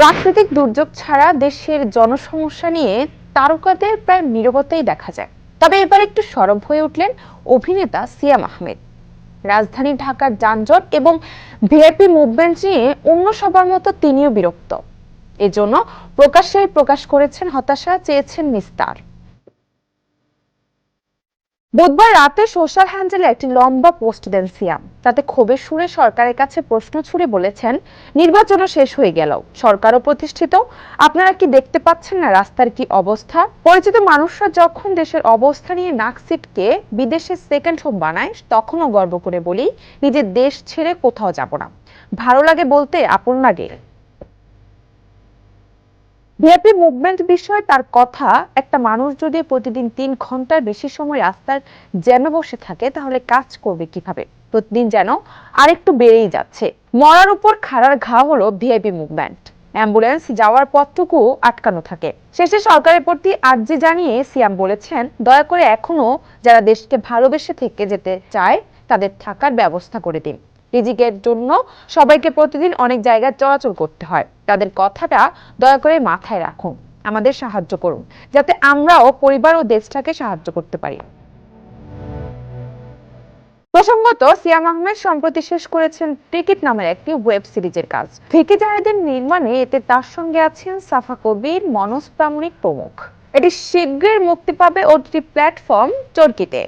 প্রাকৃতিক দুর্যোগ ছাড়া দেশের জনসমস্যা নিয়ে তারকাদের প্রায় নীরবতাই দেখা যায়। তবে এবার একটু সরব হয়ে উঠলেন অভিনেতা সিয়াম আহমেদ। রাজধানী ঢাকার যানজট এবং ভিআইপি মুভমেন্ট নিয়ে অন্য সবার মতো তিনিও বিরক্ত। এজন্য প্রকাশ্যেই প্রকাশ করেছেন হতাশা, চেয়েছেন নিস্তার। বুধবার রাতে সোশ্যাল হ্যান্ডেলে একটি লম্বা পোস্ট দেন সিয়াম। তাতে ক্ষোভের সুরে সরকারের কাছে প্রশ্ন ছুড়ে বলেছেন, নির্বাচনও শেষ হয়ে গেল, সরকারও প্রতিষ্ঠিত, আপনারা কি দেখতে পাচ্ছেন না রাস্তার কি অবস্থা? পরিচিত মানুষরা যখন দেশের অবস্থা নিয়ে নাক সিটকে বিদেশে সেকেন্ড হোম বানায়, তখনও গর্ব করে বলি, নিজের দেশ ছেড়ে কোথাও যাব না। ভালো লাগে বলতে আপন লাগে। ভিআইপি মুভমেন্ট বিষয়ে তার কথা, একটা মানুষ যদি প্রতিদিন 3 ঘন্টার বেশি সময় রাস্তার জ্যামে বসে থাকে তাহলে কাজ করবে কিভাবে? প্রতিদিন যেন আরেকটু বেড়েই যাচ্ছে। মরার উপর খাড়ার ঘা হলো ভিআইপি মুভমেন্ট। অ্যাম্বুলেন্স যাওয়ার পথটুকু আটকানো থাকে। শেষে সরকারের প্রতি আর্জি জানিয়ে সিয়াম বলেছেন, দয়া করে এখনো যারা দেশকে ভালোবেসে থেকে যেতে চায় তাদের থাকার ব্যবস্থা করে দিন। রিজিকের জন্য সবাইকে প্রতিদিন অনেক জায়গায় চলাচল করতে হয়, তাদের কথাটা দয়া করে মাথায় রাখুন। আমাদের সাহায্য করুন, যাতে আমরাও পরিবার ও দেশটাকে সাহায্য করতে পারি। প্রসঙ্গত, সিয়াম আহমেদ সম্প্রতি শেষ করেছেন টিকিট নামের একটি ওয়েব সিরিজের কাজ। ভিকি জাহেদের নির্মাণে এতে তার সঙ্গে আছেন সাফা কবির, মনোজ প্রামাণিক প্রমুখ। এটি শীঘ্রই মুক্তি পাবে ওটিটি প্ল্যাটফর্ম চরকিতে।